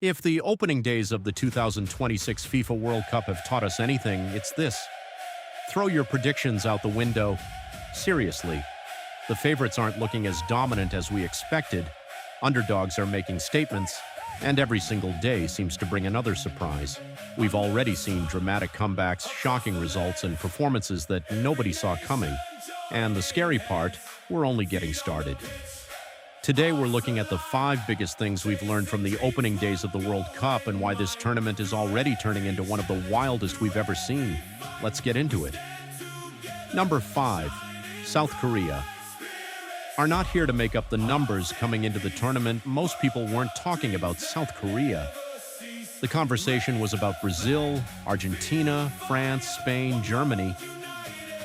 If the opening days of the 2026 FIFA World Cup have taught us anything, it's this. Throw your predictions out the window. Seriously, the favorites aren't looking as dominant as we expected, underdogs are making statements, and every single day seems to bring another surprise. We've already seen dramatic comebacks, shocking results, and performances that nobody saw coming. And the scary part, we're only getting started. Today we're looking at the 5 biggest things we've learned from the opening days of the World Cup and why this tournament is already turning into one of the wildest we've ever seen. Let's get into it. Number 5. South Korea. Are not here to make up the numbers coming into the tournament. Most people weren't talking about South Korea. The conversation was about Brazil, Argentina, France, Spain, Germany.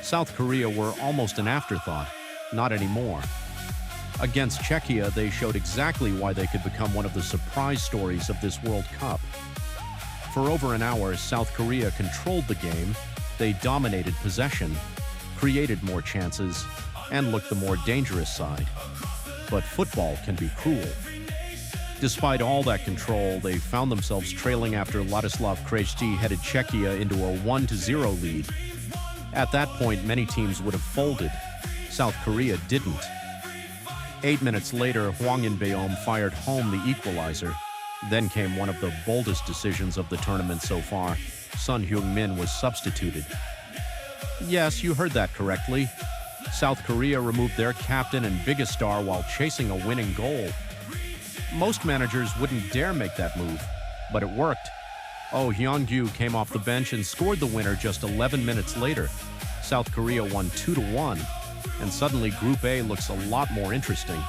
South Korea were almost an afterthought. Not anymore. Against Czechia, they showed exactly why they could become one of the surprise stories of this World Cup. For over an hour, South Korea controlled the game, they dominated possession, created more chances, and looked the more dangerous side. But football can be cruel. Despite all that control, they found themselves trailing after Ladislav Krejci headed Czechia into a 1-0 lead. At that point, many teams would have folded. South Korea didn't. 8 minutes later, Hwang In-beom fired home the equalizer. Then came one of the boldest decisions of the tournament so far. Son Heung-min was substituted. Yes, you heard that correctly. South Korea removed their captain and biggest star while chasing a winning goal. Most managers wouldn't dare make that move, but it worked. Oh Hyun-gyu came off the bench and scored the winner just 11 minutes later. South Korea won 2-1. And suddenly Group A looks a lot more interesting.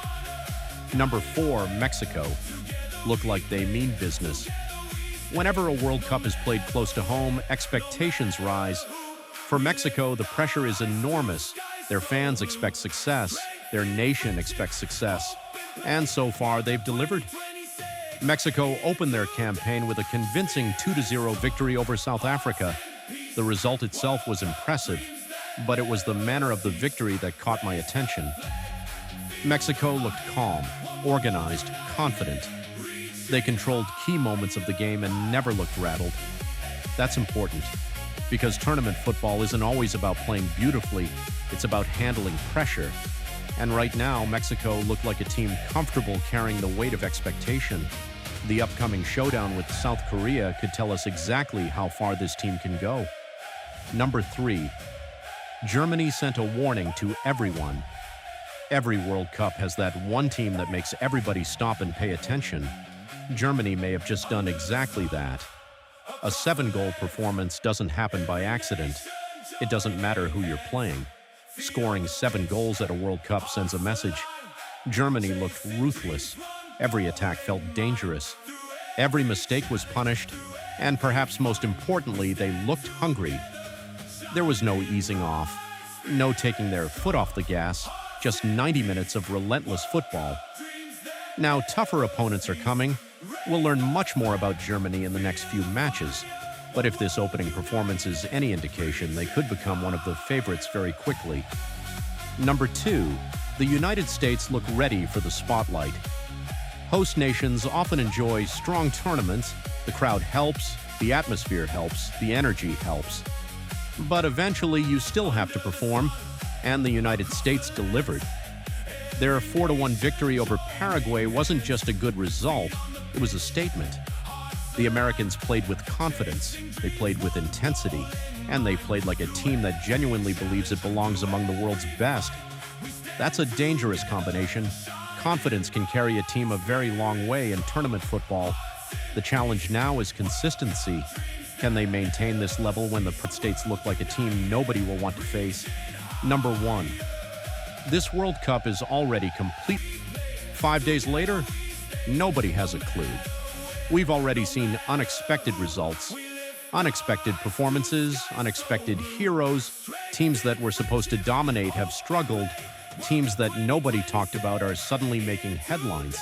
Number 4, Mexico. Look like they mean business. Whenever a World Cup is played close to home, expectations rise. For Mexico, the pressure is enormous. Their fans expect success. Their nation expects success. And so far, they've delivered. Mexico opened their campaign with a convincing 2-0 victory over South Africa. The result itself was impressive, but it was the manner of the victory that caught my attention. Mexico looked calm, organized, confident. They controlled key moments of the game and never looked rattled. That's important, because tournament football isn't always about playing beautifully, it's about handling pressure. And right now, Mexico looked like a team comfortable carrying the weight of expectation. The upcoming showdown with South Korea could tell us exactly how far this team can go. Number 3. Germany sent a warning to everyone. Every World Cup has that one team that makes everybody stop and pay attention. Germany may have just done exactly that. A 7-goal performance doesn't happen by accident. It doesn't matter who you're playing. Scoring 7 goals at a World Cup sends a message. Germany looked ruthless. Every attack felt dangerous. Every mistake was punished. And perhaps most importantly, they looked hungry. There was no easing off, no taking their foot off the gas, just 90 minutes of relentless football. Now, tougher opponents are coming. We'll learn much more about Germany in the next few matches. But if this opening performance is any indication, they could become one of the favorites very quickly. Number 2, the United States look ready for the spotlight. Host nations often enjoy strong tournaments. The crowd helps, the atmosphere helps, the energy helps. But eventually you still have to perform, and the United States delivered. Their 4-1 victory over Paraguay wasn't just a good result, it was a statement. The Americans played with confidence, they played with intensity, and they played like a team that genuinely believes it belongs among the world's best. That's a dangerous combination. Confidence can carry a team a very long way in tournament football. The challenge now is consistency. Can they maintain this level when the States look like a team nobody will want to face? Number 1. This World Cup is already complete. 5 days later, nobody has a clue. We've already seen unexpected results, unexpected performances, unexpected heroes. Teams that were supposed to dominate have struggled. Teams that nobody talked about are suddenly making headlines.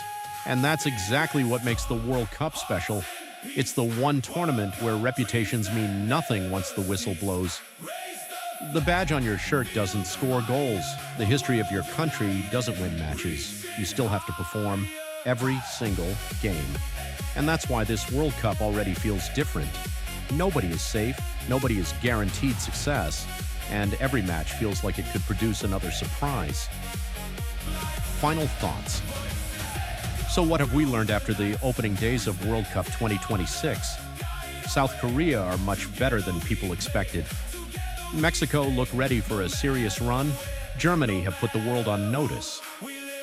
And that's exactly what makes the World Cup special. It's the one tournament where reputations mean nothing once the whistle blows. The badge on your shirt doesn't score goals. The history of your country doesn't win matches. You still have to perform. every single game. And that's why this World Cup already feels different. Nobody is safe, nobody is guaranteed success, and every match feels like it could produce another surprise. Final thoughts. So what have we learned after the opening days of World Cup 2026? South Korea are much better than people expected. Mexico look ready for a serious run. Germany have put the world on notice.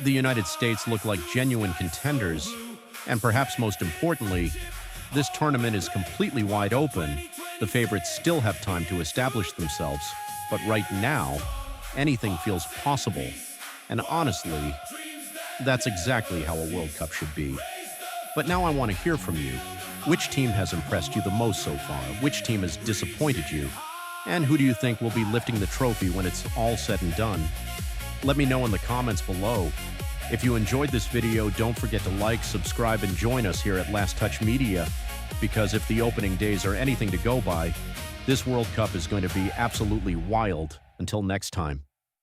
The United States look like genuine contenders. And perhaps most importantly, this tournament is completely wide open. The favorites still have time to establish themselves. But right now, anything feels possible. And honestly, that's exactly how a World Cup should be. But now I want to hear from you. Which team has impressed you the most so far? Which team has disappointed you? And who do you think will be lifting the trophy when it's all said and done? Let me know in the comments below. If you enjoyed this video, don't forget to like, subscribe, and join us here at Last Touch Media, because if the opening days are anything to go by, this World Cup is going to be absolutely wild. Until next time.